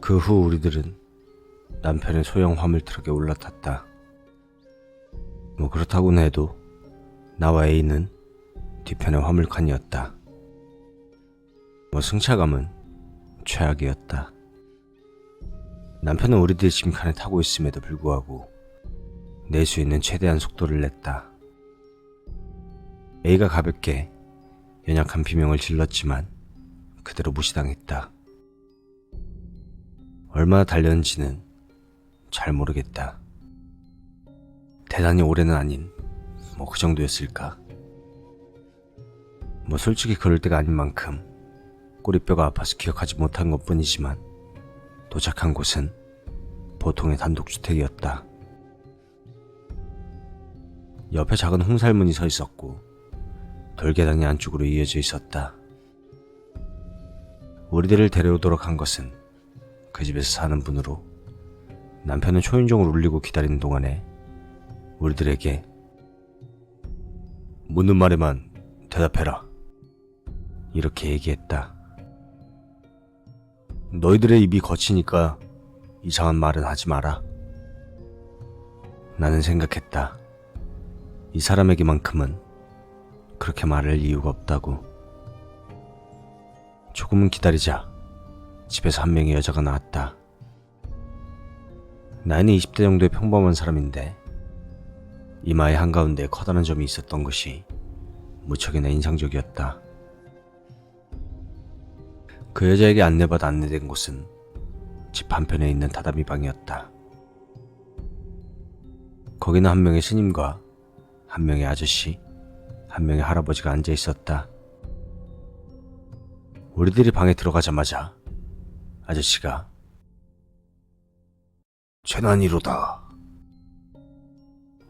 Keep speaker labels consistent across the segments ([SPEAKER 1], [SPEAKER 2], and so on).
[SPEAKER 1] 그 후 우리들은 남편의 소형 화물트럭에 올라탔다. 뭐 그렇다고는 해도 나와 A는 뒤편의 화물칸이었다. 뭐 승차감은 최악이었다. 남편은 우리들이 짐칸에 타고 있음에도 불구하고 낼 수 있는 최대한 속도를 냈다. A가 가볍게 연약한 비명을 질렀지만 그대로 무시당했다. 얼마나 달렸는지는 잘 모르겠다. 대단히 오래는 아닌 뭐 그 정도였을까. 뭐 솔직히 그럴 때가 아닌 만큼 꼬리뼈가 아파서 기억하지 못한 것뿐이지만 도착한 곳은 보통의 단독주택이었다. 옆에 작은 홍살문이 서 있었고 돌계단이 안쪽으로 이어져 있었다. 우리들을 데려오도록 한 것은 그 집에서 사는 분으로 남편은 초인종을 울리고 기다리는 동안에 우리들에게 묻는 말에만 대답해라 이렇게 얘기했다. 너희들의 입이 거치니까 이상한 말은 하지 마라. 나는 생각했다. 이 사람에게만큼은 그렇게 말할 이유가 없다고. 조금은 기다리자 집에서 한 명의 여자가 나왔다. 나이는 20대 정도의 평범한 사람인데 이마의 한가운데 커다란 점이 있었던 것이 무척이나 인상적이었다. 그 여자에게 안내받아 안내된 곳은 집 한편에 있는 다다미 방이었다. 거기는 한 명의 스님과 한 명의 아저씨, 한 명의 할아버지가 앉아 있었다. 우리들이 방에 들어가자마자 아저씨가 재난이로다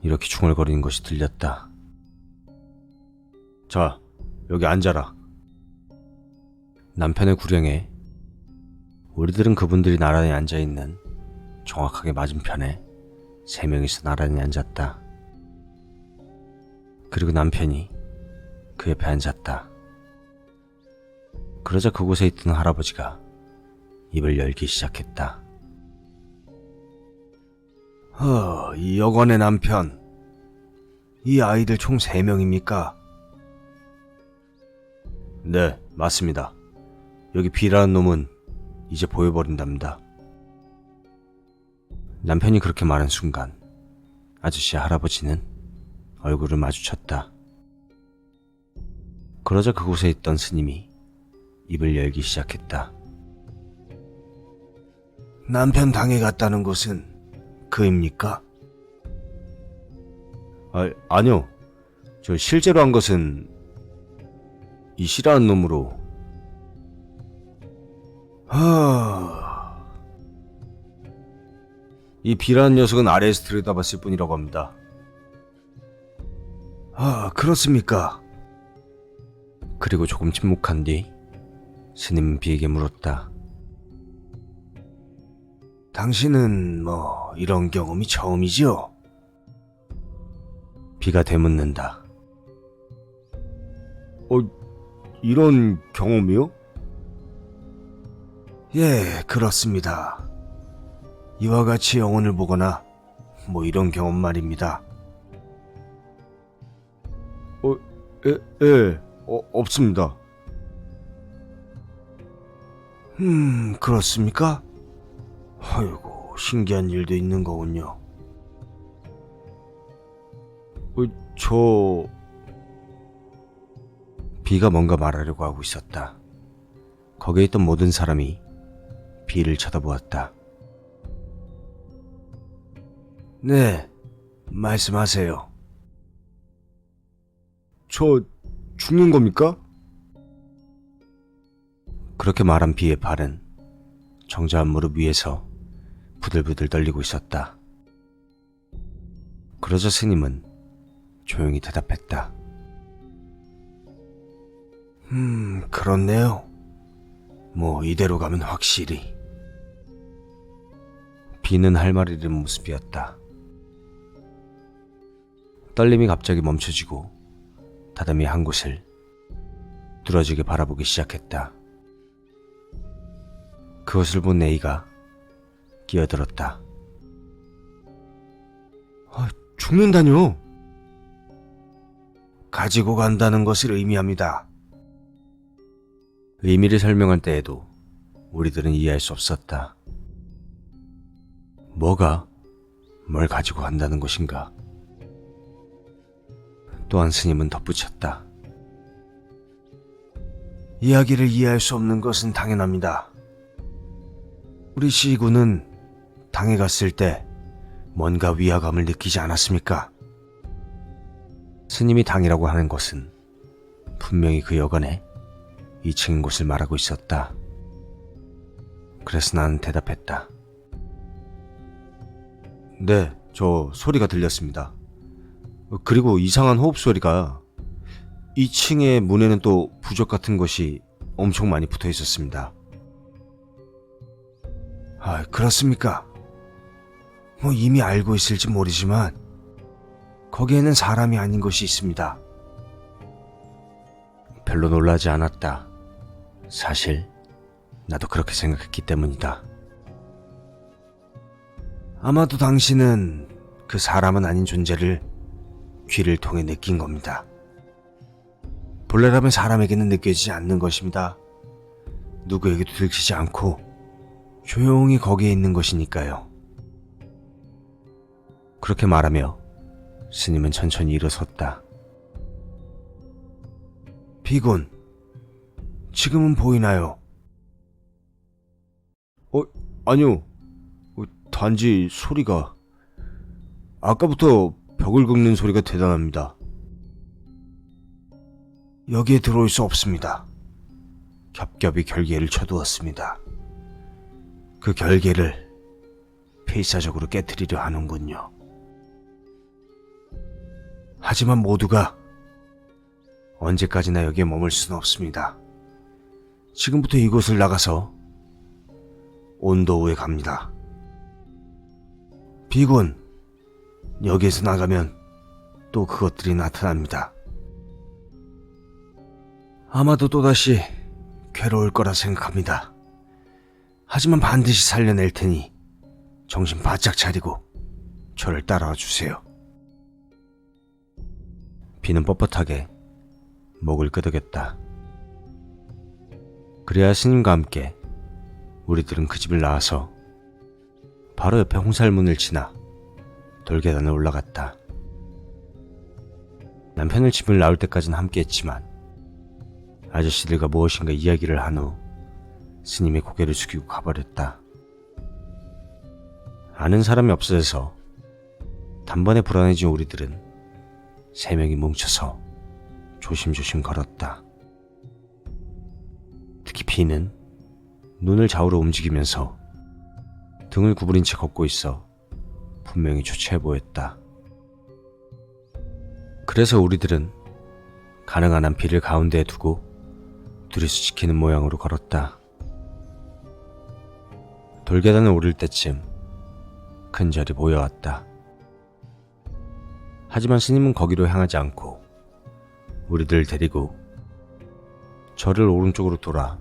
[SPEAKER 1] 이렇게 중얼거리는 것이 들렸다. 자, 여기 앉아라. 남편의 구령에 우리들은 그분들이 나란히 앉아있는 정확하게 맞은편에 3명이서 나란히 앉았다. 그리고 남편이 그 옆에 앉았다. 그러자 그곳에 있던 할아버지가 입을 열기 시작했다. 이 여관의 남편, 이 아이들 총 3명입니까? 네, 맞습니다. 여기 B라는 놈은 이제 보여버린답니다. 남편이 그렇게 말한 순간 아저씨 할아버지는 얼굴을 마주쳤다. 그러자 그곳에 있던 스님이 입을 열기 시작했다. 남편 당해 갔다는 곳은 그입니까? 아니요. 저 실제로 한 것은 이 C라는 놈으로. 이 B라는 녀석은 아래에서 들여다봤을 뿐이라고 합니다. 그렇습니까? 그리고 조금 침묵한 뒤 스님은 B에게 물었다. 당신은 뭐 이런 경험이 처음이지요? B가 되묻는다. 이런 경험이요? 예, 그렇습니다. 이와 같이 영혼을 보거나 뭐 이런 경험 말입니다. 없습니다. 그렇습니까? 아이고, 신기한 일도 있는 거군요. B가 뭔가 말하려고 하고 있었다. 거기에 있던 모든 사람이 B를 쳐다보았다. 네, 말씀하세요. 저 죽는 겁니까? 그렇게 말한 B의 발은 정자한 무릎 위에서 부들부들 떨리고 있었다. 그러자 스님은 조용히 대답했다. 그렇네요. 뭐 이대로 가면 확실히. B는 할 말 잃은 모습이었다. 떨림이 갑자기 멈춰지고 다다미 한 곳을 뚫어지게 바라보기 시작했다. 그것을 본 A가 끼어들었다. 죽는다뇨? 가지고 간다는 것을 의미합니다. 의미를 설명할 때에도 우리들은 이해할 수 없었다. 뭐가 뭘 가지고 간다는 것인가? 또한 스님은 덧붙였다. 이야기를 이해할 수 없는 것은 당연합니다. 우리 시군은 당에 갔을 때 뭔가 위화감을 느끼지 않았습니까? 스님이 당이라고 하는 것은 분명히 그 여관에 2층인 곳을 말하고 있었다. 그래서 나는 대답했다. 네, 저 소리가 들렸습니다. 그리고 이상한 호흡 소리가 2층의 문에는 또 부적 같은 것이 엄청 많이 붙어 있었습니다. 그렇습니까? 이미 알고 있을지 모르지만 거기에는 사람이 아닌 것이 있습니다. 별로 놀라지 않았다. 사실 나도 그렇게 생각했기 때문이다. 아마도 당신은 그 사람은 아닌 존재를 귀를 통해 느낀 겁니다. 본래라면 사람에게는 느껴지지 않는 것입니다. 누구에게도 들키지 않고 조용히 거기에 있는 것이니까요. 그렇게 말하며 스님은 천천히 일어섰다. 비군, 지금은 보이나요? 아니요. 단지 소리가 아까부터 벽을 긁는 소리가 대단합니다. 여기에 들어올 수 없습니다. 겹겹이 결계를 쳐두었습니다. 그 결계를 필사적으로 깨트리려 하는군요. 하지만 모두가 언제까지나 여기에 머물 수는 없습니다. 지금부터 이곳을 나가서 온도우에 갑니다. 비군, 여기에서 나가면 또 그것들이 나타납니다. 아마도 또다시 괴로울 거라 생각합니다. 하지만 반드시 살려낼 테니 정신 바짝 차리고 저를 따라와 주세요. 비는 뻣뻣하게 목을 끄덕였다. 그래야 스님과 함께 우리들은 그 집을 나와서 바로 옆에 홍살문을 지나 돌계단을 올라갔다. 남편을 집을 나올 때까지는 함께했지만 아저씨들과 무엇인가 이야기를 한 후 스님이 고개를 숙이고 가버렸다. 아는 사람이 없어져서 단번에 불안해진 우리들은 3명이 뭉쳐서 조심조심 걸었다. 특히 비는 눈을 좌우로 움직이면서 등을 구부린 채 걷고 있어 분명히 초췌해 보였다. 그래서 우리들은 가능한 한 비를 가운데에 두고 둘이서 지키는 모양으로 걸었다. 돌계단을 오를 때쯤 큰 절이 보여왔다. 하지만 스님은 거기로 향하지 않고 우리들을 데리고 절을 오른쪽으로 돌아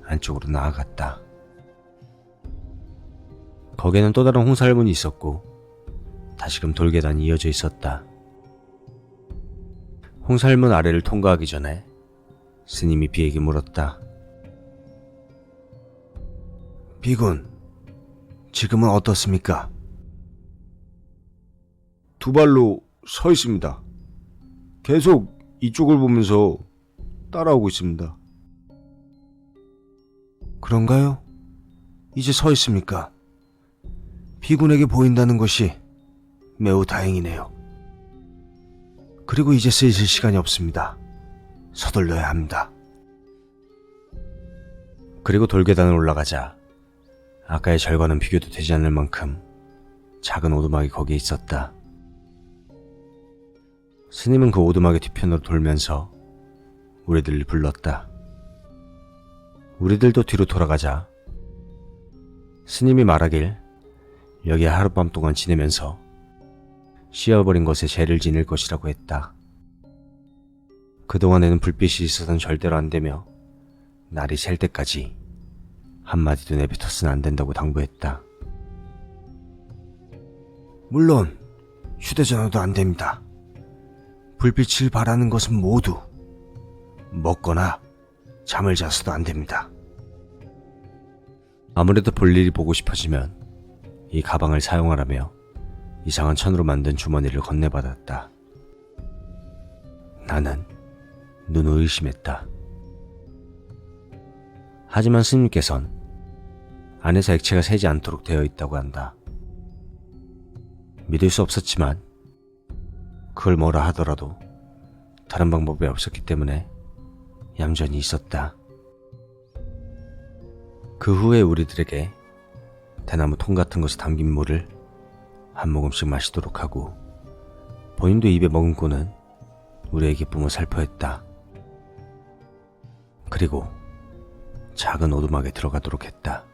[SPEAKER 1] 안쪽으로 나아갔다. 거기에는 또 다른 홍살문이 있었고 다시금 돌계단이 이어져 있었다. 홍살문 아래를 통과하기 전에 스님이 비에게 물었다. 비군, 지금은 어떻습니까? 2발로 서 있습니다. 계속 이쪽을 보면서 따라오고 있습니다. 그런가요? 이제 서 있습니까? 비군에게 보인다는 것이 매우 다행이네요. 그리고 이제 슬슬 시간이 없습니다. 서둘러야 합니다. 그리고 돌계단을 올라가자 아까의 절과는 비교도 되지 않을 만큼 작은 오두막이 거기에 있었다. 스님은 그 오두막의 뒤편으로 돌면서 우리들을 불렀다. 우리들도 뒤로 돌아가자 스님이 말하길 여기에 하룻밤 동안 지내면서 씌어버린 것에 죄를 지낼 것이라고 했다. 그동안에는 불빛이 있어서는 절대로 안 되며 날이 셀 때까지 한마디도 내뱉어서는 안 된다고 당부했다. 물론 휴대전화도 안 됩니다. 불빛을 발하는 것은 모두 먹거나 잠을 자서도 안 됩니다. 아무래도 볼일이 보고 싶어지면 이 가방을 사용하라며 이상한 천으로 만든 주머니를 건네받았다. 나는 눈을 의심했다. 하지만 스님께선 안에서 액체가 새지 않도록 되어 있다고 한다. 믿을 수 없었지만 그걸 뭐라 하더라도 다른 방법이 없었기 때문에 얌전히 있었다. 그 후에 우리들에게 대나무 통 같은 것에 담긴 물을 한 모금씩 마시도록 하고 본인도 입에 머금고는 우리의 기쁨을 살포했다. 그리고 작은 오두막에 들어가도록 했다.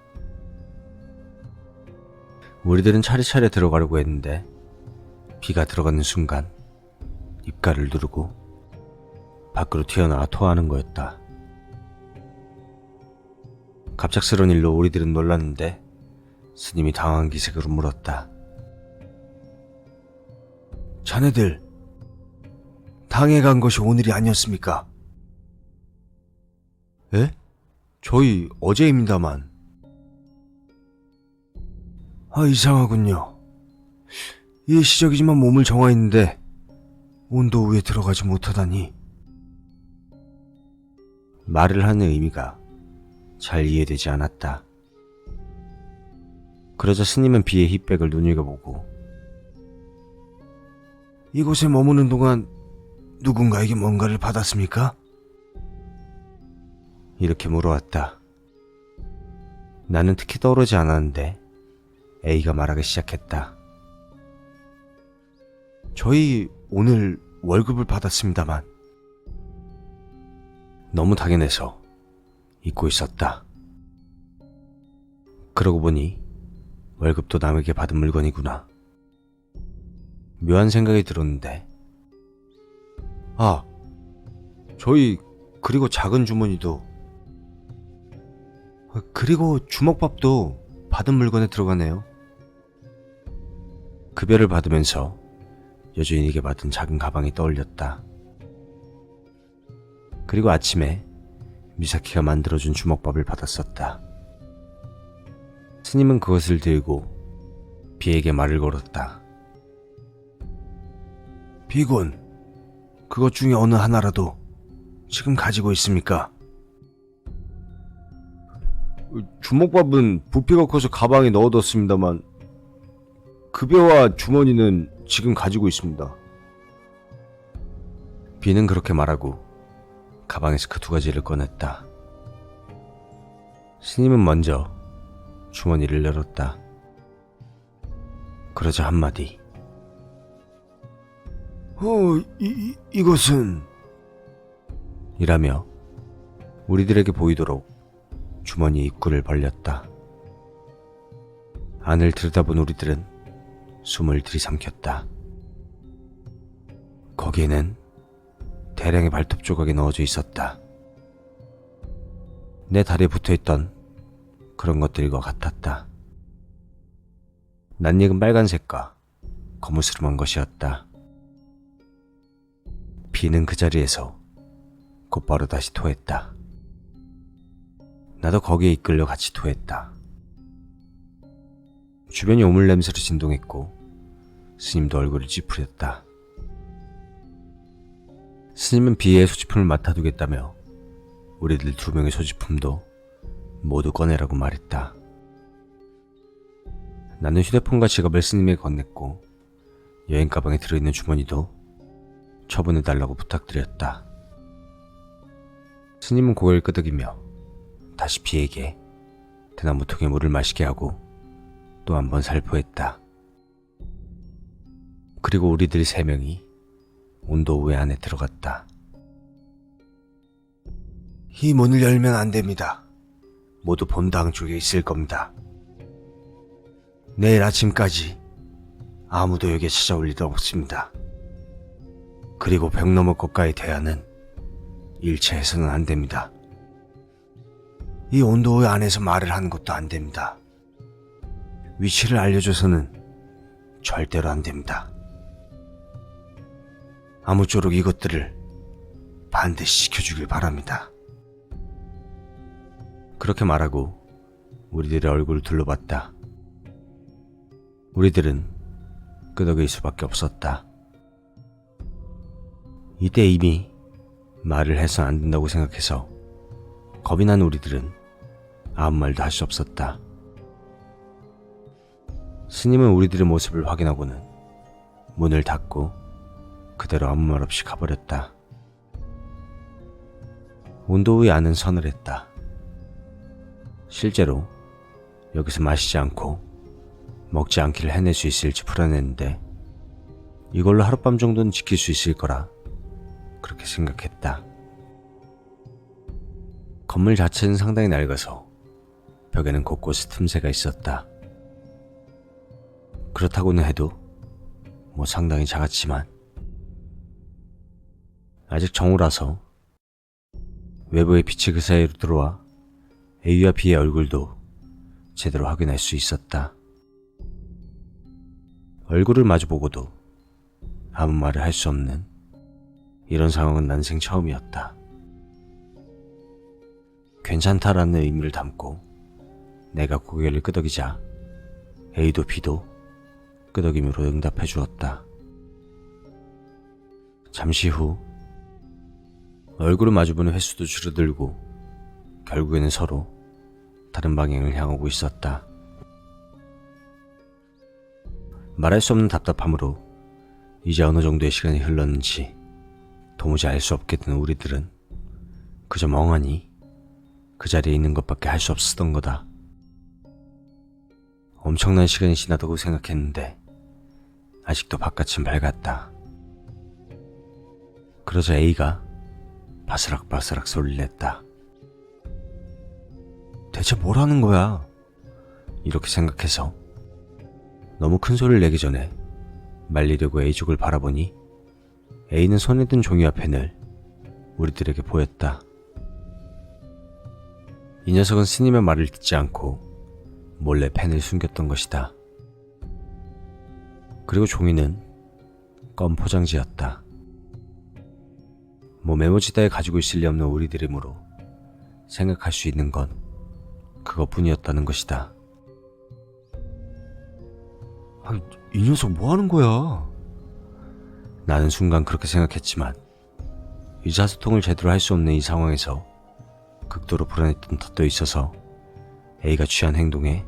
[SPEAKER 1] 우리들은 차례차례 들어가려고 했는데 비가 들어가는 순간 입가를 누르고 밖으로 튀어나와 토하는 거였다. 갑작스러운 일로 우리들은 놀랐는데 스님이 당황한 기색으로 물었다. 자네들 당해간 것이 오늘이 아니었습니까? 에? 저희 어제입니다만. 이상하군요. 일시적이지만 몸을 정화했는데 온도 위에 들어가지 못하다니. 말을 하는 의미가 잘 이해되지 않았다. 그러자 스님은 비의 힙백을 눈여겨보고 이곳에 머무는 동안 누군가에게 뭔가를 받았습니까? 이렇게 물어왔다. 나는 특히 떠오르지 않았는데 A가 말하기 시작했다. 저희 오늘 월급을 받았습니다만. 너무 당연해서 잊고 있었다. 그러고 보니 월급도 남에게 받은 물건이구나. 묘한 생각이 들었는데 저희 그리고 작은 주머니도 그리고 주먹밥도 받은 물건에 들어가네요. 급여를 받으면서 여주인에게 받은 작은 가방이 떠올렸다. 그리고 아침에 미사키가 만들어준 주먹밥을 받았었다. 스님은 그것을 들고 비에게 말을 걸었다. 비군, 그것 중에 어느 하나라도 지금 가지고 있습니까? 주먹밥은 부피가 커서 가방에 넣어뒀습니다만 급여와 주머니는 지금 가지고 있습니다. 비는 그렇게 말하고 가방에서 그 두 가지를 꺼냈다. 스님은 먼저 주머니를 열었다. 그러자 한마디. 이것은... 이라며 우리들에게 보이도록 주머니 입구를 벌렸다. 안을 들여다본 우리들은 숨을 들이삼켰다. 거기에는 대량의 발톱 조각이 넣어져 있었다. 내 다리에 붙어있던 그런 것들과 같았다. 낯익은 빨간색과 거무스름한 것이었다. 비는 그 자리에서 곧바로 다시 토했다. 나도 거기에 이끌려 같이 토했다. 주변이 오물 냄새로 진동했고 스님도 얼굴을 찌푸렸다. 스님은 비의 소지품을 맡아두겠다며 우리들 두 명의 소지품도 모두 꺼내라고 말했다. 나는 휴대폰과 지갑을 스님에게 건넸고 여행 가방에 들어있는 주머니도 처분해달라고 부탁드렸다. 스님은 고개를 끄덕이며 다시 비에게 대나무통에 물을 마시게 하고 또 한 번 살포했다. 그리고 우리들 세 명이 온도우에 안에 들어갔다. 이 문을 열면 안 됩니다. 모두 본당 쪽에 있을 겁니다. 내일 아침까지 아무도 여기에 찾아올 일도 없습니다. 그리고 벽 너머 고가의 대화는 일체해서는 안 됩니다. 이 온도의 안에서 말을 하는 것도 안 됩니다. 위치를 알려줘서는 절대로 안 됩니다. 아무쪼록 이것들을 반드시 지켜주길 바랍니다. 그렇게 말하고 우리들의 얼굴을 둘러봤다. 우리들은 끄덕일 수밖에 없었다. 이때 이미 말을 해선 안 된다고 생각해서 겁이 난 우리들은 아무 말도 할 수 없었다. 스님은 우리들의 모습을 확인하고는 문을 닫고 그대로 아무 말 없이 가버렸다. 온도의 안은 서늘했다. 실제로 여기서 마시지 않고 먹지 않기를 해낼 수 있을지 불안했는데 이걸로 하룻밤 정도는 지킬 수 있을 거라 그렇게 생각했다. 건물 자체는 상당히 낡아서 벽에는 곳곳에 틈새가 있었다. 그렇다고는 해도 상당히 작았지만 아직 정오라서 외부의 빛이 그 사이로 들어와 A와 B의 얼굴도 제대로 확인할 수 있었다. 얼굴을 마주보고도 아무 말을 할 수 없는 이런 상황은 난생 처음이었다. 괜찮다라는 의미를 담고 내가 고개를 끄덕이자 A도 B도 끄덕임으로 응답해 주었다. 잠시 후 얼굴을 마주보는 횟수도 줄어들고 결국에는 서로 다른 방향을 향하고 있었다. 말할 수 없는 답답함으로 이제 어느 정도의 시간이 흘렀는지 도무지 알 수 없게 된 우리들은 그저 멍하니 그 자리에 있는 것밖에 할 수 없었던 거다. 엄청난 시간이 지나다고 생각했는데 아직도 바깥은 밝았다. 그러자 A가 바스락바스락 소리를 냈다. 대체 뭘 하는 거야? 이렇게 생각해서 너무 큰 소리를 내기 전에 말리려고 A족을 바라보니 A는 손에 든 종이와 펜을 우리들에게 보였다. 이 녀석은 스님의 말을 듣지 않고 몰래 펜을 숨겼던 것이다. 그리고 종이는 껌 포장지였다. 메모지다에 가지고 있을 리 없는 우리들이므로 생각할 수 있는 건 그것뿐이었다는 것이다. 이 녀석 뭐 하는 거야? 나는 순간 그렇게 생각했지만 의사소통을 제대로 할 수 없는 이 상황에서 극도로 불안했던 탓도 있어서 A가 취한 행동에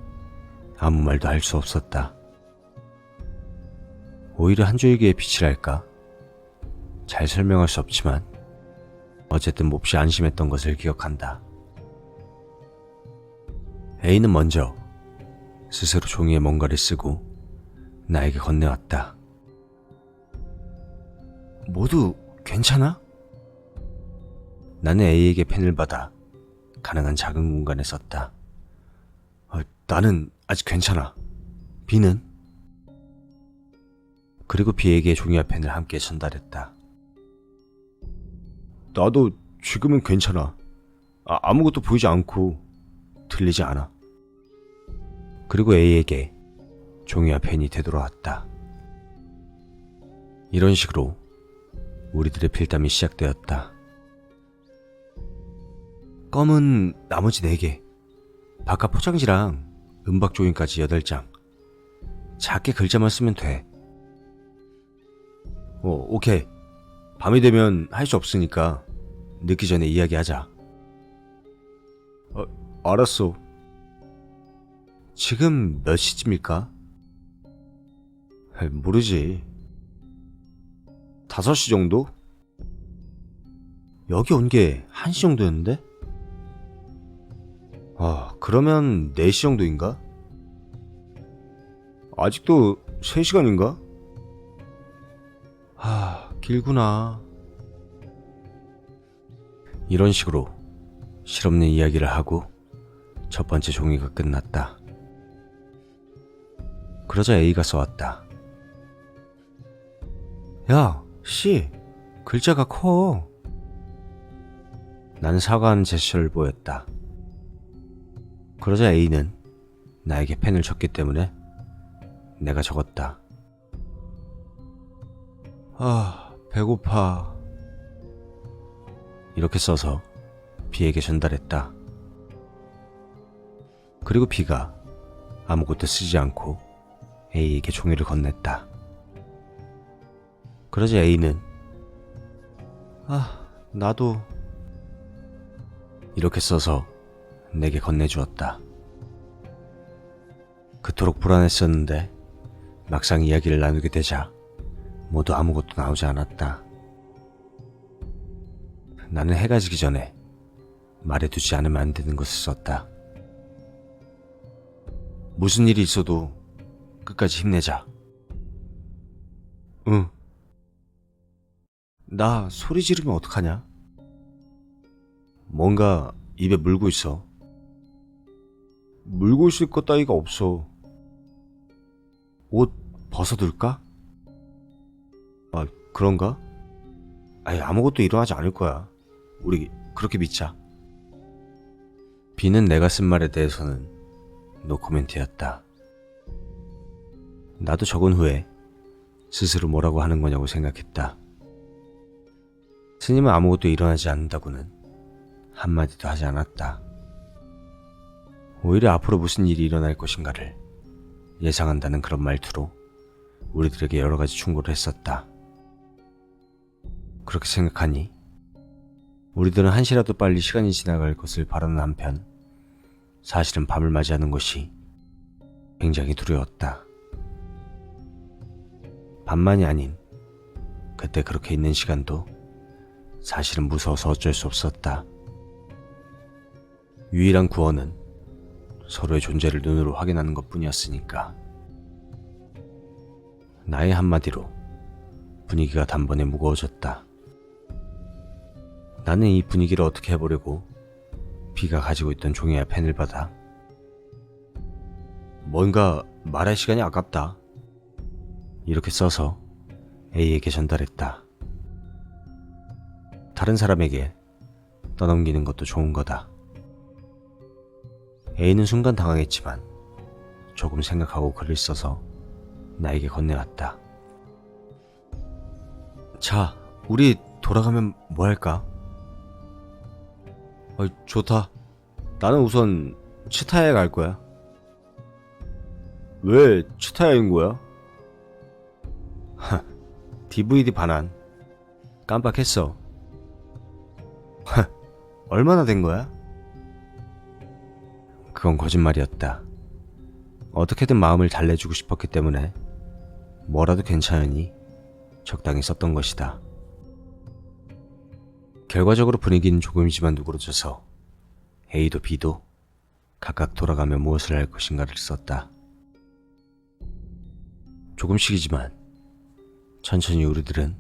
[SPEAKER 1] 아무 말도 할 수 없었다. 오히려 한 줄기의 빛이랄까? 잘 설명할 수 없지만 어쨌든 몹시 안심했던 것을 기억한다. A는 먼저 스스로 종이에 뭔가를 쓰고 나에게 건네왔다. 모두 괜찮아? 나는 A에게 펜을 받아 가능한 작은 공간에 썼다. 나는 아직 괜찮아. B는? 그리고 B에게 종이와 펜을 함께 전달했다. 나도 지금은 괜찮아. 아무것도 보이지 않고 들리지 않아. 그리고 A에게 종이와 펜이 되돌아왔다. 이런 식으로 우리들의 필담이 시작되었다. 껌은 나머지 4개, 바깥 포장지랑 은박 조인까지 8장. 작게 글자만 쓰면 돼. 오케이. 밤이 되면 할 수 없으니까 늦기 전에 이야기하자. 알았어. 지금 몇 시쯤일까? 모르지. 5시 정도? 여기 온 게 1시 정도였는데? 그러면 4시 정도인가? 아직도 3시간인가? 길구나. 이런 식으로 실없는 이야기를 하고 첫 번째 종이가 끝났다. 그러자 A가 써왔다. 야, 씨, 글자가 커. 나는 사과하는 제스처를 보였다. 그러자 A는 나에게 펜을 줬기 때문에 내가 적었다. 배고파. 이렇게 써서 B에게 전달했다. 그리고 B가 아무것도 쓰지 않고 A에게 종이를 건넸다. 그러자 A는 나도. 이렇게 써서 내게 건네주었다. 그토록 불안했었는데 막상 이야기를 나누게 되자 모두 아무것도 나오지 않았다. 나는 해가 지기 전에 말해두지 않으면 안 되는 것을 썼다. 무슨 일이 있어도 끝까지 힘내자. 응. 나 소리 지르면 어떡하냐? 뭔가 입에 물고 있어. 물고 있을 것 따위가 없어. 옷 벗어둘까? 그런가? 아무것도 일어나지 않을 거야. 우리 그렇게 믿자. B는 내가 쓴 말에 대해서는 노코멘트였다. 나도 적은 후에 스스로 뭐라고 하는 거냐고 생각했다. 스님은 아무것도 일어나지 않는다고는 한마디도 하지 않았다. 오히려 앞으로 무슨 일이 일어날 것인가를 예상한다는 그런 말투로 우리들에게 여러 가지 충고를 했었다. 그렇게 생각하니 우리들은 한시라도 빨리 시간이 지나갈 것을 바라는 한편 사실은 밤을 맞이하는 것이 굉장히 두려웠다. 밤만이 아닌 그때 그렇게 있는 시간도 사실은 무서워서 어쩔 수 없었다. 유일한 구원은 서로의 존재를 눈으로 확인하는 것뿐이었으니까. 나의 한마디로 분위기가 단번에 무거워졌다. 나는 이 분위기를 어떻게 해보려고 B가 가지고 있던 종이와 펜을 받아 뭔가 말할 시간이 아깝다. 이렇게 써서 A에게 전달했다. 다른 사람에게 떠넘기는 것도 좋은 거다. A는 순간 당황했지만 조금 생각하고 글을 써서 나에게 건네왔다. 자, 우리 돌아가면 뭐 할까? 좋다. 나는 우선 치타야에 갈 거야. 왜 치타야인 거야? DVD 반환. 깜빡했어. 얼마나 된 거야? 그건 거짓말이었다. 어떻게든 마음을 달래주고 싶었기 때문에 뭐라도 괜찮으니 적당히 썼던 것이다. 결과적으로 분위기는 조금이지만 누그러져서 A도 B도 각각 돌아가며 무엇을 할 것인가를 썼다. 조금씩이지만 천천히 우리들은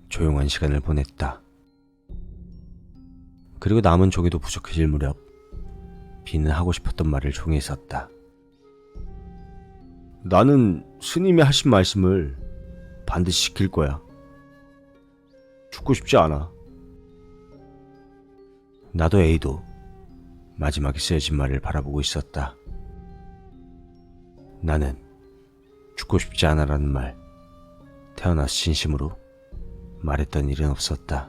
[SPEAKER 1] 조용한 시간을 보냈다. 그리고 남은 종이도 부족해질 무렵 B는 하고 싶었던 말을 종이에 썼다. 나는 스님이 하신 말씀을 반드시 지킬 거야. 죽고 싶지 않아. 나도 A도 마지막에 쓰여진 말을 바라보고 있었다. 나는 죽고 싶지 않아라는 말 태어나서 진심으로 말했던 일은 없었다.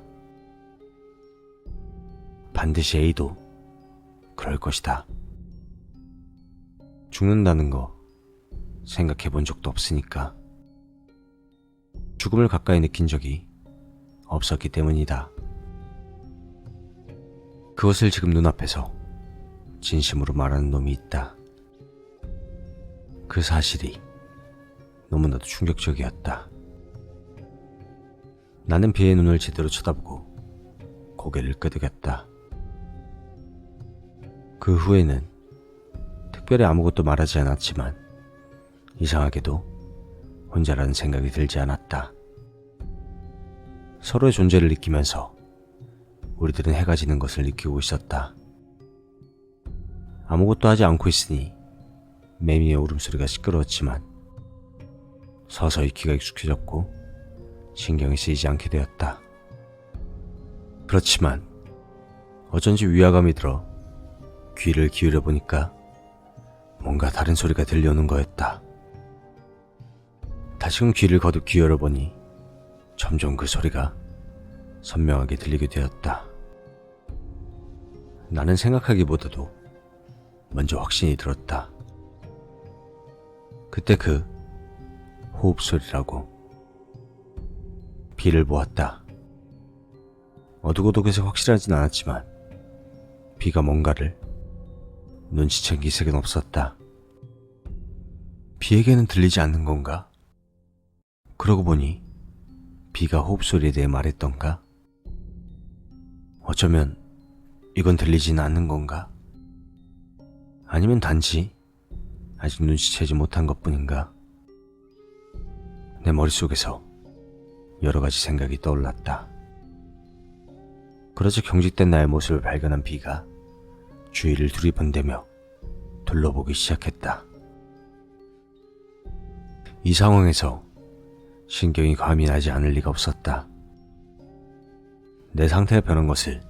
[SPEAKER 1] 반드시 A도 그럴 것이다. 죽는다는 거 생각해 본 적도 없으니까. 죽음을 가까이 느낀 적이 없었기 때문이다. 그것을 지금 눈앞에서 진심으로 말하는 놈이 있다. 그 사실이 너무나도 충격적이었다. 나는 B의 눈을 제대로 쳐다보고 고개를 끄덕였다. 그 후에는 특별히 아무것도 말하지 않았지만 이상하게도 혼자라는 생각이 들지 않았다. 서로의 존재를 느끼면서 우리들은 해가 지는 것을 느끼고 있었다. 아무것도 하지 않고 있으니 매미의 울음소리가 시끄러웠지만 서서히 귀가 익숙해졌고 신경이 쓰이지 않게 되었다. 그렇지만 어쩐지 위화감이 들어 귀를 기울여 보니까 뭔가 다른 소리가 들려오는 거였다. 다시금 귀를 거듭 기울여 보니 점점 그 소리가 선명하게 들리게 되었다. 나는 생각하기보다도 먼저 확신이 들었다. 그때 그 호흡 소리라고. 비를 보았다. 어둑어둑해서 확실하진 않았지만 비가 뭔가를 눈치챈 기색은 없었다. 비에게는 들리지 않는 건가? 그러고 보니 비가 호흡 소리에 대해 말했던가? 어쩌면 이건 들리지는 않는 건가? 아니면 단지 아직 눈치채지 못한 것뿐인가? 내 머릿속에서 여러 가지 생각이 떠올랐다. 그러자 경직된 나의 모습을 발견한 비가 주위를 두리번대며 둘러보기 시작했다. 이 상황에서 신경이 감이 나지 않을 리가 없었다. 내 상태가 변한 것을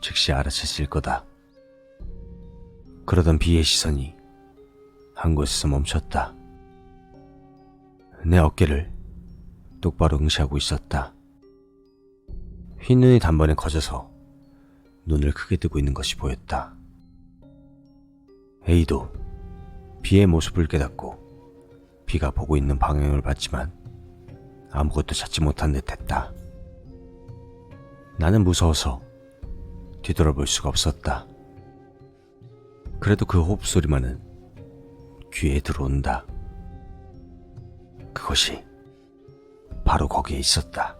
[SPEAKER 1] 즉시 알아챘을 거다. 그러던 비의 시선이 한 곳에서 멈췄다. 내 어깨를 똑바로 응시하고 있었다. 흰눈이 단번에 커져서 눈을 크게 뜨고 있는 것이 보였다. A도 비의 모습을 깨닫고 비가 보고 있는 방향을 봤지만 아무것도 찾지 못한 듯했다. 나는 무서워서 뒤돌아볼 수가 없었다. 그래도 그 호흡 소리만은 귀에 들어온다. 그것이 바로 거기에 있었다.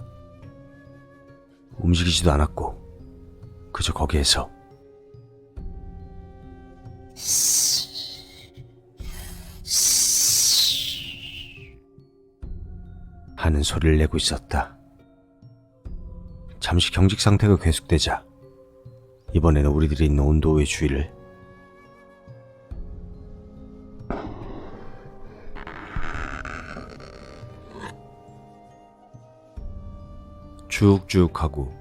[SPEAKER 1] 움직이지도 않았고 그저 거기에서 하는 소리를 내고 있었다. 잠시 경직 상태가 계속되자 이번에는 우리들이 있는 온도의 주위를 쭉쭉 하고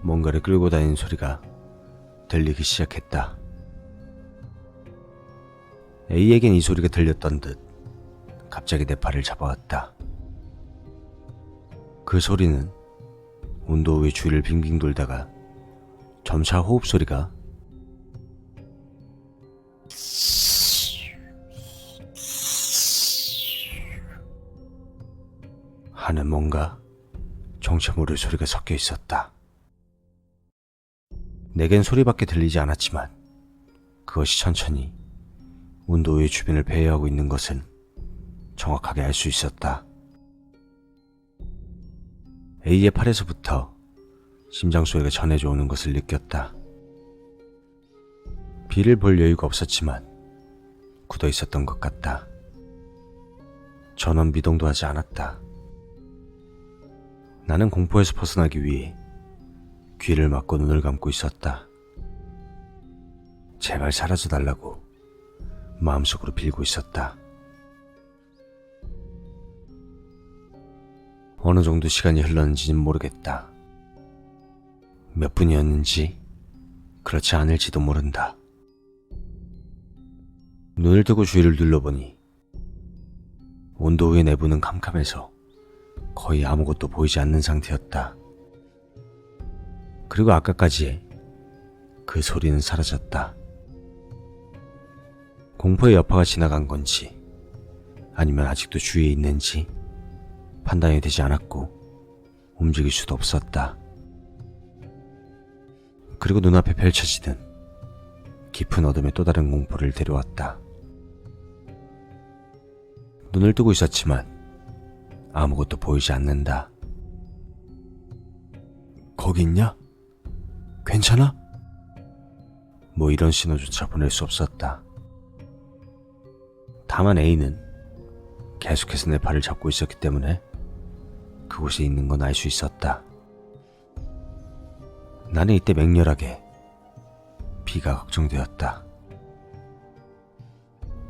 [SPEAKER 1] 뭔가를 끌고 다니는 소리가 들리기 시작했다. A에겐 이 소리가 들렸던 듯 갑자기 내 팔을 잡아왔다. 그 소리는 온도 위의 주위를 빙빙 돌다가 점차 호흡 소리가 하는 뭔가 정체 모를 소리가 섞여 있었다. 내겐 소리밖에 들리지 않았지만 그것이 천천히 온도의 주변을 배회하고 있는 것은 정확하게 알 수 있었다. A의 팔에서부터 심장 소리가 전해져 오는 것을 느꼈다. B를 볼 여유가 없었지만 굳어 있었던 것 같다. 전원 미동도 하지 않았다. 나는 공포에서 벗어나기 위해 귀를 막고 눈을 감고 있었다. 제발 사라져달라고 마음속으로 빌고 있었다. 어느 정도 시간이 흘렀는지는 모르겠다. 몇 분이었는지 그렇지 않을지도 모른다. 눈을 뜨고 주위를 둘러보니 온도의 내부는 캄캄해서 거의 아무것도 보이지 않는 상태였다. 그리고 아까까지의 그 소리는 사라졌다. 공포의 여파가 지나간 건지 아니면 아직도 주위에 있는지 판단이 되지 않았고 움직일 수도 없었다. 그리고 눈앞에 펼쳐지던 깊은 어둠의 또 다른 공포를 데려왔다. 눈을 뜨고 있었지만 아무것도 보이지 않는다. 거기 있냐? 괜찮아? 뭐 이런 신호조차 보낼 수 없었다. 다만 A는 계속해서 내 팔을 잡고 있었기 때문에 그곳에 있는 건 알 수 있었다. 나는 이때 맹렬하게 B가 걱정되었다.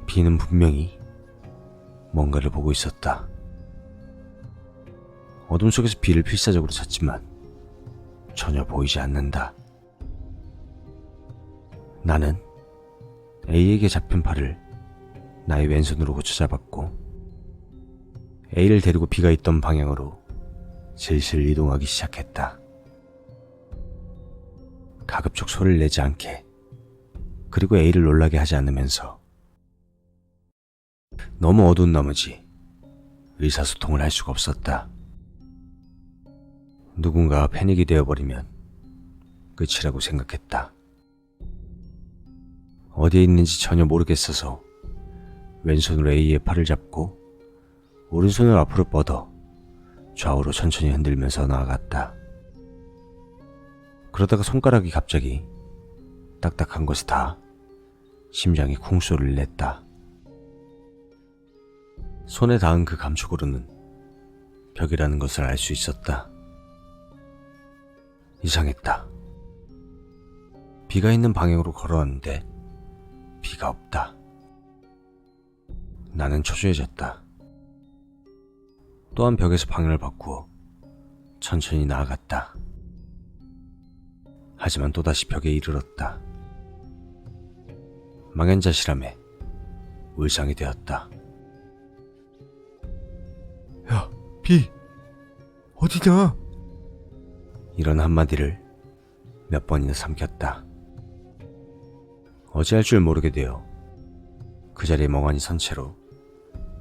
[SPEAKER 1] B는 분명히 뭔가를 보고 있었다. 어둠 속에서 B를 필사적으로 찾지만 전혀 보이지 않는다. 나는 A에게 잡힌 팔을 나의 왼손으로 고쳐 잡았고 A를 데리고 B가 있던 방향으로 슬슬 이동하기 시작했다. 가급적 소리를 내지 않게, 그리고 A를 놀라게 하지 않으면서. 너무 어두운 나머지 의사소통을 할 수가 없었다. 누군가가 패닉이 되어버리면 끝이라고 생각했다. 어디에 있는지 전혀 모르겠어서 왼손으로 A의 팔을 잡고 오른손을 앞으로 뻗어 좌우로 천천히 흔들면서 나아갔다. 그러다가 손가락이 갑자기 딱딱한 것이 다 심장이 쿵 소리를 냈다. 손에 닿은 그 감촉으로는 벽이라는 것을 알 수 있었다. 이상했다. 비가 있는 방향으로 걸어왔는데 비가 없다. 나는 초조해졌다. 또한 벽에서 방향을 바꾸어 천천히 나아갔다. 하지만 또다시 벽에 이르렀다. 망연자실함에 울상이 되었다. 야, 비! 어디냐? 이런 한마디를 몇 번이나 삼켰다. 어찌할 줄 모르게 되어 그 자리에 멍하니 선 채로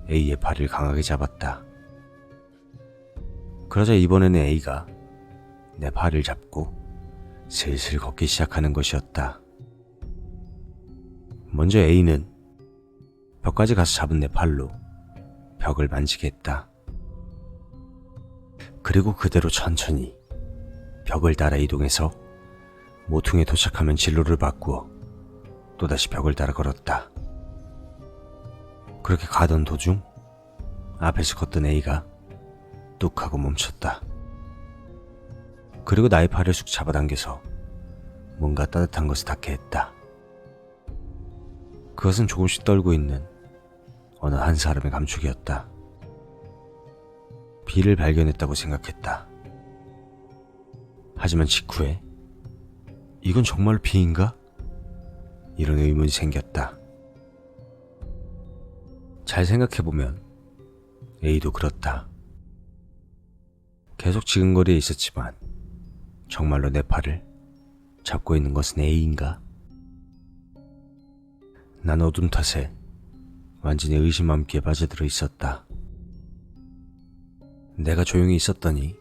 [SPEAKER 1] A의 팔을 강하게 잡았다. 그러자 이번에는 A가 내 팔을 잡고 슬슬 걷기 시작하는 것이었다. 먼저 A는 벽까지 가서 잡은 내 팔로 벽을 만지게 했다. 그리고 그대로 천천히 벽을 따라 이동해서 모퉁이에 도착하면 진로를 바꾸어 또다시 벽을 따라 걸었다. 그렇게 가던 도중 앞에서 걷던 A가 뚝 하고 멈췄다. 그리고 나의 팔을 쑥 잡아당겨서 뭔가 따뜻한 것을 닿게 했다. 그것은 조금씩 떨고 있는 어느 한 사람의 감촉이었다. 비를 발견했다고 생각했다. 하지만 직후에 이건 정말로 비인가? 이런 의문이 생겼다. 잘 생각해보면 A도 그렇다. 계속 지근거리에 있었지만 정말로 내 팔을 잡고 있는 것은 A인가? 난 어둠 탓에 완전히 의심함기에 빠져들어 있었다. 내가 조용히 있었더니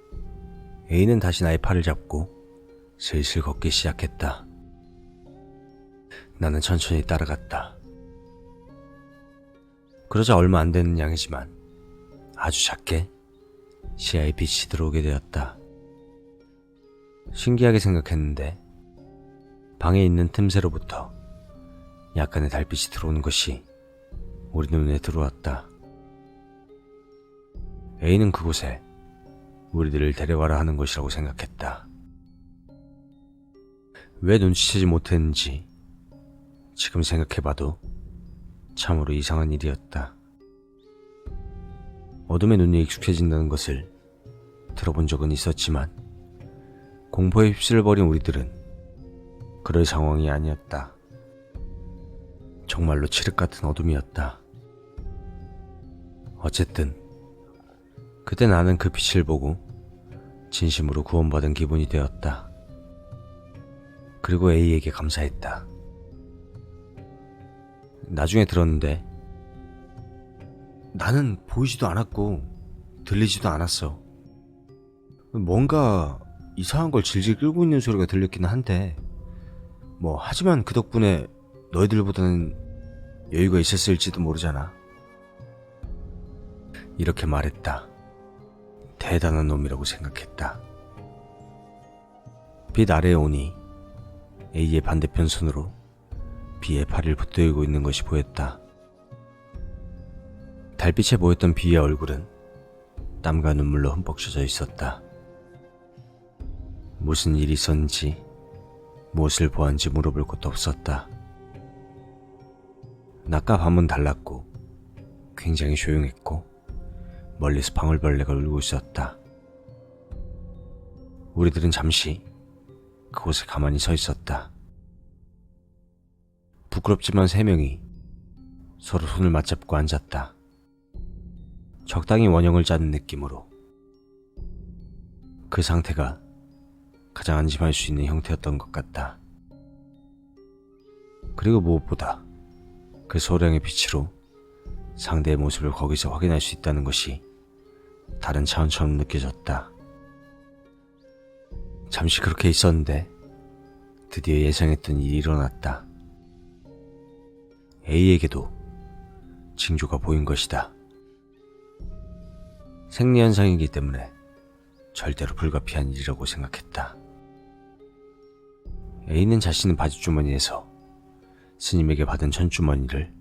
[SPEAKER 1] A는 다시 나의 팔을 잡고 슬슬 걷기 시작했다. 나는 천천히 따라갔다. 그러자 얼마 안 되는 양이지만 아주 작게 시야에 빛이 들어오게 되었다. 신기하게 생각했는데 방에 있는 틈새로부터 약간의 달빛이 들어오는 것이 우리 눈에 들어왔다. A는 그곳에 우리들을 데려가라 하는 것이라고 생각했다. 왜 눈치채지 못했는지 지금 생각해봐도 참으로 이상한 일이었다. 어둠의 눈이 익숙해진다는 것을 들어본 적은 있었지만 공포에 휩쓸려 버린 우리들은 그럴 상황이 아니었다. 정말로 칠흑 같은 어둠이었다. 어쨌든 그때 나는 그 빛을 보고 진심으로 구원받은 기분이 되었다. 그리고 A에게 감사했다. 나중에 들었는데 나는 보이지도 않았고 들리지도 않았어. 뭔가 이상한 걸 질질 끌고 있는 소리가 들렸기는 한데 하지만 그 덕분에 너희들보다는 여유가 있었을지도 모르잖아. 이렇게 말했다. 대단한 놈이라고 생각했다. 빛 아래에 오니 A의 반대편 손으로 B의 팔을 붙들고 있는 것이 보였다. 달빛에 보였던 B의 얼굴은 땀과 눈물로 흠뻑 젖어 있었다. 무슨 일이 있었는지 무엇을 보았는지 물어볼 것도 없었다. 낮과 밤은 달랐고 굉장히 조용했고 멀리서 방울벌레가 울고 있었다. 우리들은 잠시 그곳에 가만히 서 있었다. 부끄럽지만 세 명이 서로 손을 맞잡고 앉았다. 적당히 원형을 짜는 느낌으로. 그 상태가 가장 안심할 수 있는 형태였던 것 같다. 그리고 무엇보다 그 소량의 빛으로 상대의 모습을 거기서 확인할 수 있다는 것이 다른 차원처럼 느껴졌다. 잠시 그렇게 있었는데 드디어 예상했던 일이 일어났다. A에게도 징조가 보인 것이다. 생리현상이기 때문에 절대로 불가피한 일이라고 생각했다. A는 자신의 바지주머니에서 스님에게 받은 천주머니를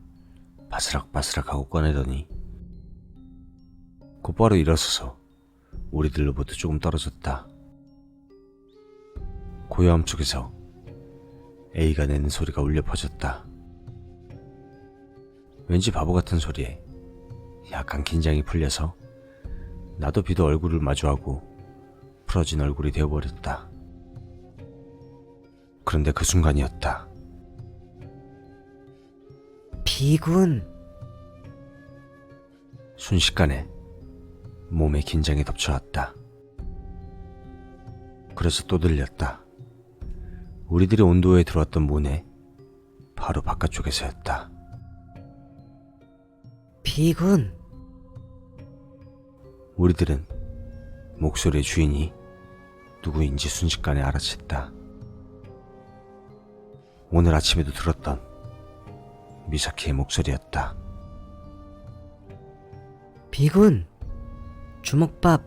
[SPEAKER 1] 바스락바스락하고 꺼내더니 곧바로 일어서서 우리들로부터 조금 떨어졌다. 고요함 속에서 A가 내는 소리가 울려 퍼졌다. 왠지 바보 같은 소리에 약간 긴장이 풀려서 나도 비도 얼굴을 마주하고 풀어진 얼굴이 되어버렸다. 그런데 그 순간이었다.
[SPEAKER 2] 비군.
[SPEAKER 1] 순식간에 몸에 긴장이 덮쳐왔다. 그래서 또 들렸다. 우리들이 온도에 들어왔던 문의 바로 바깥쪽에서였다.
[SPEAKER 2] 비군.
[SPEAKER 1] 우리들은 목소리의 주인이 누구인지 순식간에 알아챘다. 오늘 아침에도 들었던 미사키의 목소리였다.
[SPEAKER 2] 비군. 주먹밥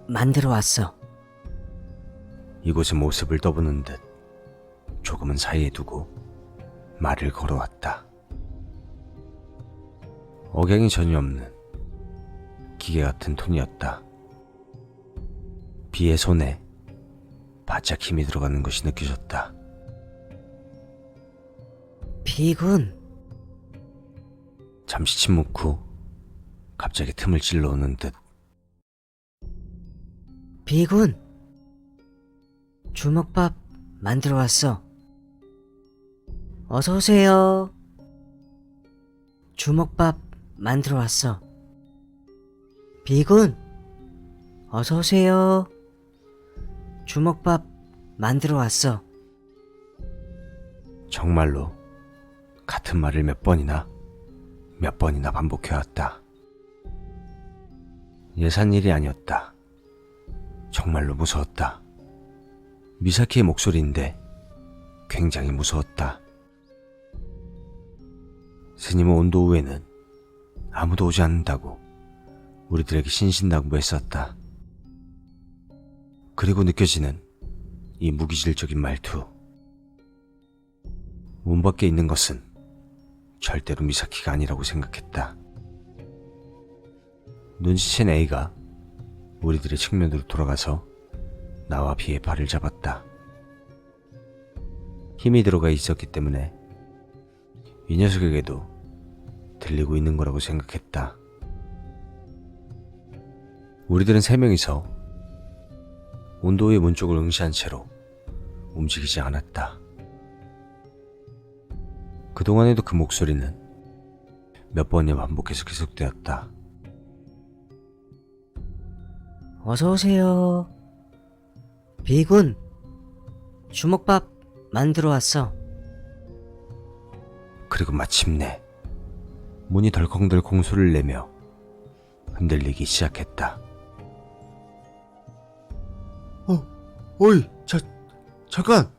[SPEAKER 2] 만들어 왔어.
[SPEAKER 1] 이곳의 모습을 떠보는 듯 조금은 사이에 두고 말을 걸어왔다. 억양이 전혀 없는 기계 같은 톤이었다. 비의 손에 바짝 힘이 들어가는 것이 느껴졌다.
[SPEAKER 2] 비군.
[SPEAKER 1] 잠시 침묵 후 갑자기 틈을 찔러오는 듯
[SPEAKER 2] 비군. 주먹밥 만들어 왔어. 어서 오세요. 주먹밥 만들어 왔어. 비군. 어서 오세요. 주먹밥 만들어 왔어.
[SPEAKER 1] 정말로 같은 말을 몇 번이나 반복해왔다. 예산 일이 아니었다. 정말로 무서웠다. 미사키의 목소리인데 굉장히 무서웠다. 스님은 온도 후에는 아무도 오지 않는다고 우리들에게 신신당부했었다. 그리고 느껴지는 이 무기질적인 말투. 문 밖에 있는 것은 절대로 미사키가 아니라고 생각했다. 눈치챈 A가 우리들의 측면으로 돌아가서 나와 B의 발을 잡았다. 힘이 들어가 있었기 때문에 이 녀석에게도 들리고 있는 거라고 생각했다. 우리들은 세 명이서 온도의 문 쪽을 응시한 채로 움직이지 않았다. 그동안에도 그 목소리는 몇 번이나 반복해서 계속되었다.
[SPEAKER 2] 어서 오세요. 비군. 주먹밥 만들어 왔어.
[SPEAKER 1] 그리고 마침내 문이 덜컹덜컹 소리를 내며 흔들리기 시작했다. 어이, 잠깐!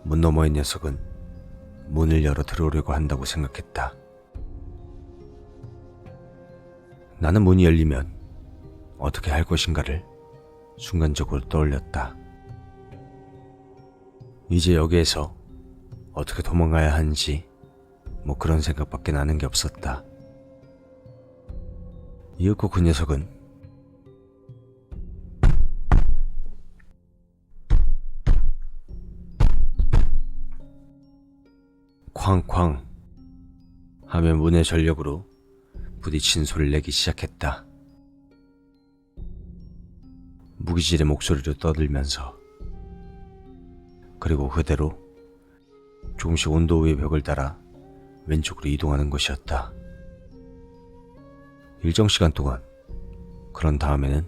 [SPEAKER 1] 문 너머의 녀석은 문을 열어 들어오려고 한다고 생각했다. 나는 문이 열리면 어떻게 할 것인가를 순간적으로 떠올렸다. 이제 여기에서 어떻게 도망가야 하는지 뭐 그런 생각밖에 나는 게 없었다. 이윽고 그 녀석은 쾅쾅 하며 문의 전력으로 부딪힌 소리를 내기 시작했다. 무기질의 목소리로 떠들면서, 그리고 그대로 조금씩 온도 위의 벽을 따라 왼쪽으로 이동하는 것이었다. 일정 시간 동안, 그런 다음에는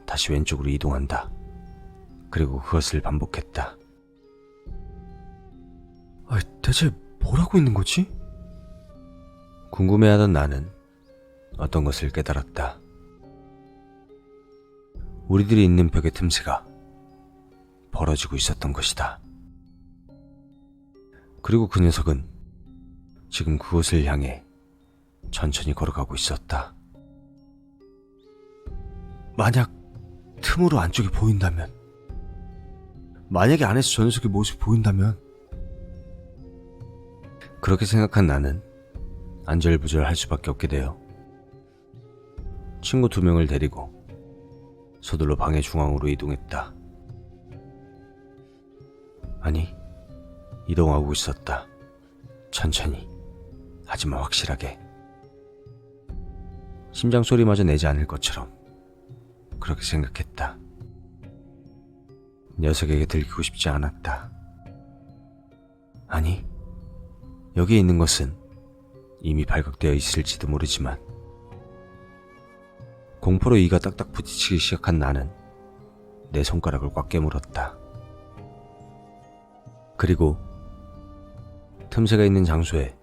[SPEAKER 1] 다시 왼쪽으로 이동한다. 그리고 그것을 반복했다. 대체 뭘 하고 있는 거지? 궁금해하던 나는 어떤 것을 깨달았다. 우리들이 있는 벽의 틈새가 벌어지고 있었던 것이다. 그리고 그 녀석은 지금 그곳을 향해 천천히 걸어가고 있었다. 만약 틈으로 안쪽이 보인다면, 만약에 안에서 저 녀석의 모습이 보인다면, 그렇게 생각한 나는 안절부절할 수밖에 없게 되어 친구 2명을 데리고 서둘러 방의 중앙으로 이동했다. 아니, 이동하고 있었다. 천천히, 하지만 확실하게. 심장 소리마저 내지 않을 것처럼 그렇게 생각했다. 녀석에게 들키고 싶지 않았다. 아니, 여기에 있는 것은 이미 발각되어 있을지도 모르지만, 공포로 이가 딱딱 부딪히기 시작한 나는 내 손가락을 꽉 깨물었다. 그리고 틈새가 있는 장소에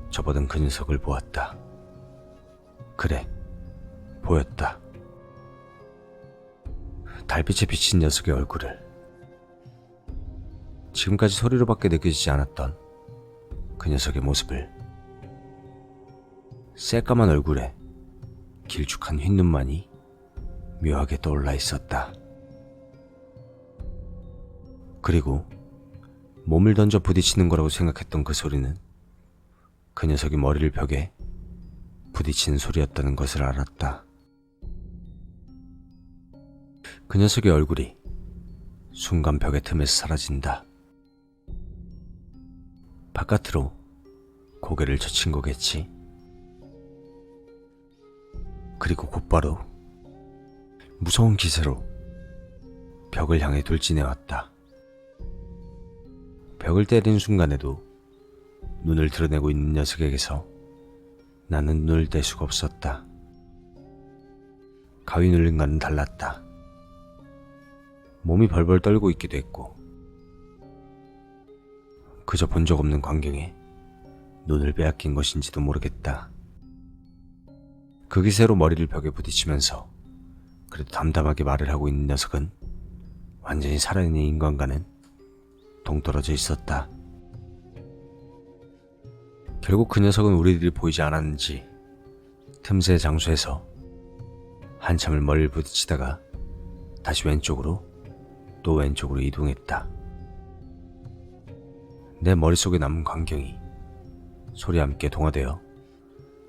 [SPEAKER 1] 접어든 그 녀석을 보았다. 그래, 보였다. 달빛에 비친 녀석의 얼굴을. 지금까지 소리로밖에 느껴지지 않았던 그 녀석의 모습을. 새까만 얼굴에 길쭉한 흰 눈만이 묘하게 떠올라 있었다. 그리고 몸을 던져 부딪히는 거라고 생각했던 그 소리는 그 녀석이 머리를 벽에 부딪히는 소리였다는 것을 알았다. 그 녀석의 얼굴이 순간 벽의 틈에서 사라진다. 바깥으로 고개를 젖힌 거겠지. 그리고 곧바로 무서운 기세로 벽을 향해 돌진해왔다. 벽을 때리는 순간에도 눈을 드러내고 있는 녀석에게서 나는 눈을 뗄 수가 없었다. 가위 눌림과는 달랐다. 몸이 벌벌 떨고 있기도 했고, 그저 본 적 없는 광경에 눈을 빼앗긴 것인지도 모르겠다. 그 기세로 머리를 벽에 부딪히면서 그래도 담담하게 말을 하고 있는 녀석은 완전히 살아있는 인간과는 동떨어져 있었다. 결국 그 녀석은 우리들이 보이지 않았는지 틈새 장소에서 한참을 머리를 부딪히다가 다시 왼쪽으로 또 왼쪽으로 이동했다. 내 머릿속에 남은 광경이 소리와 함께 동화되어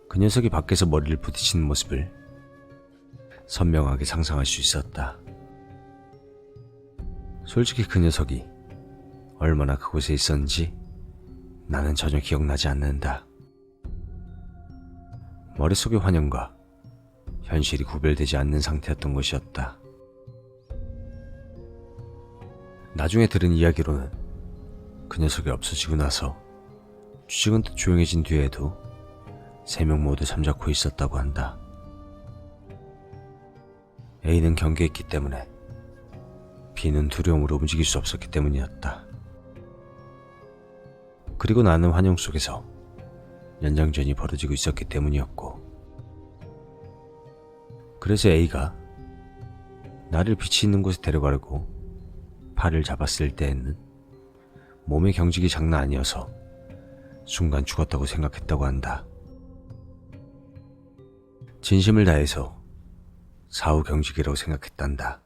[SPEAKER 1] 그 녀석이 밖에서 머리를 부딪히는 모습을 선명하게 상상할 수 있었다. 솔직히 그 녀석이 얼마나 그곳에 있었는지 나는 전혀 기억나지 않는다. 머릿속의 환영과 현실이 구별되지 않는 상태였던 것이었다. 나중에 들은 이야기로는 그 녀석이 없어지고 나서 주식은 또 조용해진 뒤에도 3명 모두 잠자코 있었다고 한다. A는 경계했기 때문에, B는 두려움으로 움직일 수 없었기 때문이었다. 그리고 나는 환영 속에서 연장전이 벌어지고 있었기 때문이었고, 그래서 A가 나를 빛이 있는 곳에 데려가려고 팔을 잡았을 때에는 몸의 경직이 장난 아니어서 순간 죽었다고 생각했다고 한다. 진심을 다해서 사후 경직이라고 생각했단다.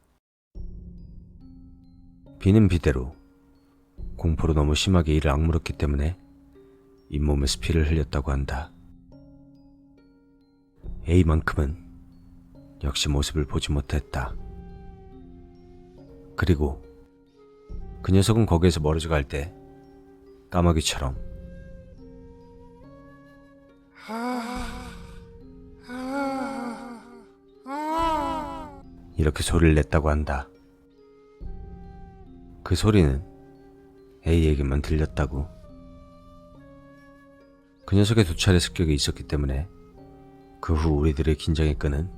[SPEAKER 1] B는 B대로 공포로 너무 심하게 이를 악물었기 때문에 잇몸에서 피를 흘렸다고 한다. A만큼은 역시 모습을 보지 못했다. 그리고 그 녀석은 거기에서 멀어져 갈 때 까마귀처럼 이렇게 소리를 냈다고 한다. 그 소리는 A에게만 들렸다고. 그 녀석의 2차례 습격이 있었기 때문에 그 후 우리들의 긴장의 끈은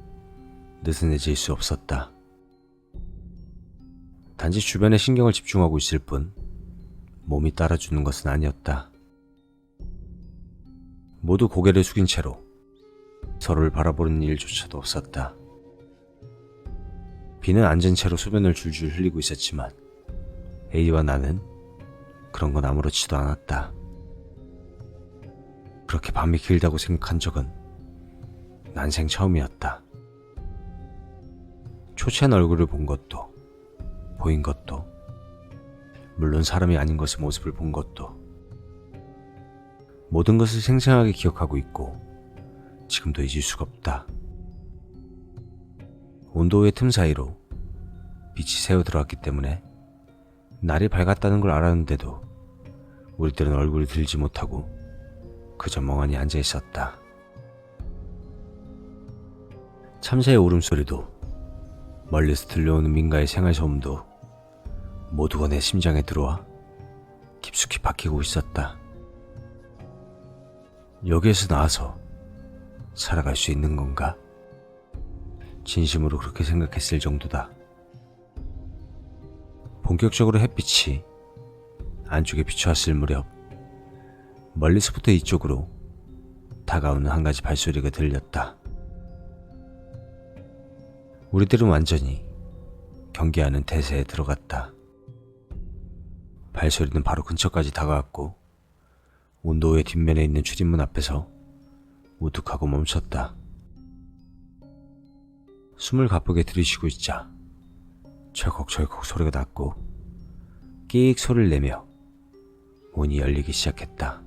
[SPEAKER 1] 느슨해질 수 없었다. 단지 주변에 신경을 집중하고 있을 뿐 몸이 따라주는 것은 아니었다. 모두 고개를 숙인 채로 서로를 바라보는 일조차도 없었다. 비는 앉은 채로 소변을 줄줄 흘리고 있었지만 A와 나는 그런 건 아무렇지도 않았다. 그렇게 밤이 길다고 생각한 적은 난생 처음이었다. 초췌한 얼굴을 본 것도, 보인 것도, 물론 사람이 아닌 것의 모습을 본 것도, 모든 것을 생생하게 기억하고 있고 지금도 잊을 수가 없다. 온도의 틈 사이로 빛이 새어 들어왔기 때문에 날이 밝았다는 걸 알았는데도 우리들은 얼굴을 들지 못하고 그저 멍하니 앉아 있었다. 참새의 울음소리도 멀리서 들려오는 민가의 생활소음도 모두가 내 심장에 들어와 깊숙이 박히고 있었다. 여기에서 나와서 살아갈 수 있는 건가? 진심으로 그렇게 생각했을 정도다. 본격적으로 햇빛이 안쪽에 비춰왔을 무렵 멀리서부터 이쪽으로 다가오는 한 가지 발소리가 들렸다. 우리들은 완전히 경계하는 태세에 들어갔다. 발소리는 바로 근처까지 다가왔고 온도의 뒷면에 있는 출입문 앞에서 우뚝하고 멈췄다. 숨을 가쁘게 들이쉬고 있자 철컥철컥 소리가 났고 끼익 소리를 내며 문이 열리기 시작했다.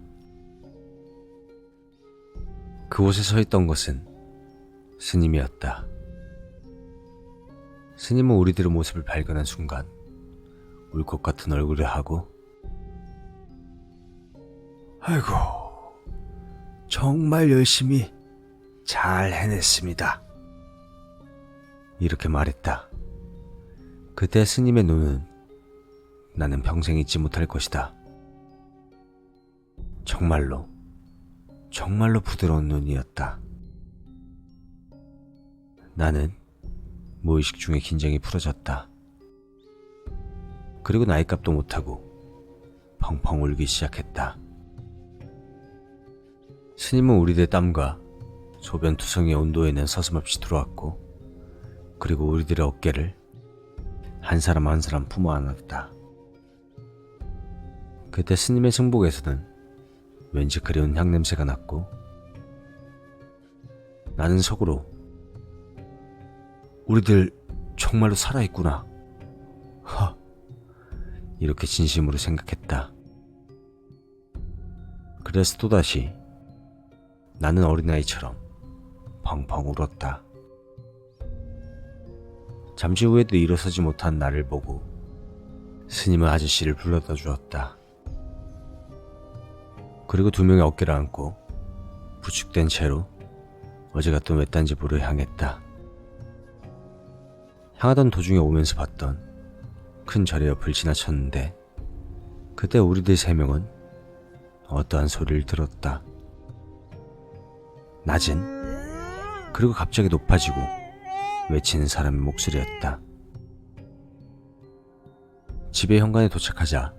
[SPEAKER 1] 그곳에 서 있던 것은 스님이었다. 스님은 우리들의 모습을 발견한 순간 울 것 같은 얼굴을 하고 아이고, 정말 열심히 잘 해냈습니다. 이렇게 말했다. 그때 스님의 눈은 나는 평생 잊지 못할 것이다. 정말로 부드러운 눈이었다. 나는 무의식 중에 긴장이 풀어졌다. 그리고 나이값도 못하고 펑펑 울기 시작했다. 스님은 우리들의 땀과 소변 투성이의 온도에는 서슴없이 들어왔고 그리고 우리들의 어깨를 한 사람 한 사람 품어 안았다. 그때 스님의 승복에서는 왠지 그리운 향냄새가 났고 나는 속으로 우리들 정말로 살아있구나. 이렇게 진심으로 생각했다. 그래서 또다시 나는 어린아이처럼 펑펑 울었다. 잠시 후에도 일어서지 못한 나를 보고 스님은 아저씨를 불러다 주었다. 그리고 두 명의 어깨를 안고 부축된 채로 어제 갔던 외딴 집으로 향했다. 향하던 도중에 오면서 봤던 큰 절의 옆을 지나쳤는데 그때 우리들 세 명은 어떠한 소리를 들었다. 낮은 그리고 갑자기 높아지고 외치는 사람의 목소리였다. 집의 현관에 도착하자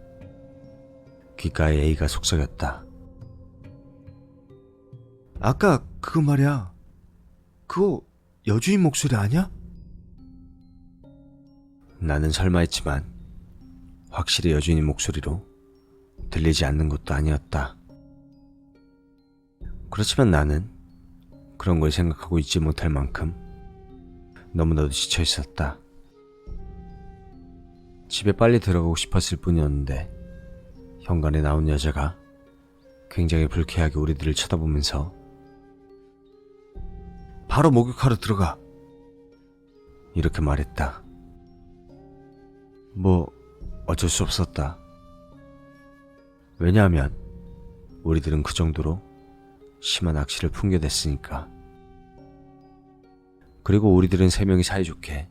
[SPEAKER 1] 귓가에 A가 속삭였다.
[SPEAKER 3] 아까 그거 말이야. 그거 여주인 목소리 아니야?
[SPEAKER 1] 나는 설마 했지만 확실히 여주인의 목소리로 들리지 않는 것도 아니었다. 그렇지만 나는 그런 걸 생각하고 있지 못할 만큼 너무나도 지쳐 있었다. 집에 빨리 들어가고 싶었을 뿐이었는데 현관에 나온 여자가 굉장히 불쾌하게 우리들을 쳐다보면서
[SPEAKER 3] 바로 목욕하러 들어가.
[SPEAKER 1] 이렇게 말했다. 뭐 어쩔 수 없었다. 왜냐하면 우리들은 그 정도로 심한 악취를 풍겨댔으니까. 그리고 우리들은 세 명이 사이좋게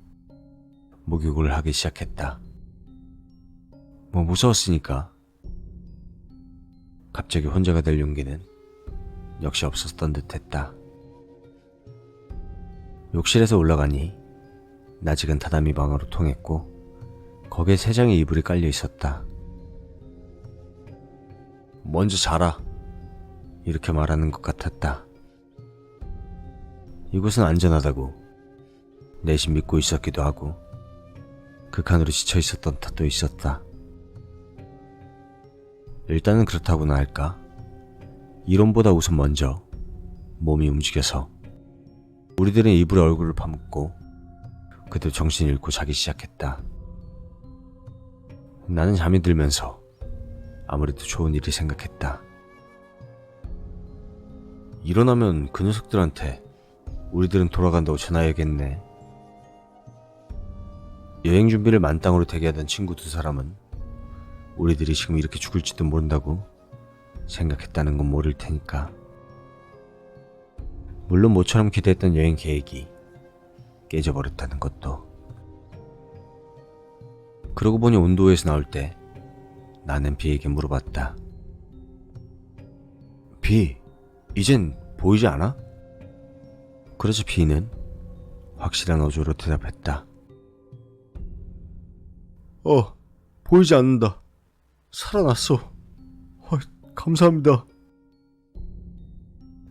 [SPEAKER 1] 목욕을 하기 시작했다. 뭐 무서웠으니까. 갑자기 혼자가 될 용기는 역시 없었던 듯 했다. 욕실에서 올라가니 낯익은 다다미 방으로 통했고 거기에 3장의 이불이 깔려 있었다. 먼저 자라. 이렇게 말하는 것 같았다. 이곳은 안전하다고 내심 믿고 있었기도 하고 극한으로 지쳐 있었던 탓도 있었다. 일단은 그렇다고나 할까? 이론보다 우선 먼저 몸이 움직여서 우리들은 이불에 얼굴을 파묻고 그대로 정신을 잃고 자기 시작했다. 나는 잠이 들면서 아무래도 좋은 일이 생각했다. 일어나면 그 녀석들한테 우리들은 돌아간다고 전화해야겠네. 여행 준비를 만땅으로 대기하던 친구 2사람은 우리들이 지금 이렇게 죽을지도 모른다고 생각했다는 건 모를 테니까. 물론 모처럼 기대했던 여행 계획이 깨져버렸다는 것도. 그러고 보니 온도에서 나올 때 나는 비에게 물어봤다. 비, 이젠 보이지 않아? 그러자 비는 확실한 어조로 대답했다.
[SPEAKER 3] 보이지 않는다. 살아났어. 감사합니다.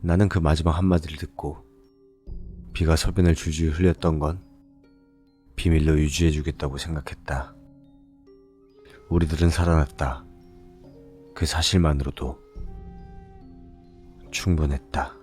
[SPEAKER 1] 나는 그 마지막 한마디를 듣고 비가 소변을 줄줄 흘렸던 건 비밀로 유지해주겠다고 생각했다. 우리들은 살아났다. 그 사실만으로도 충분했다.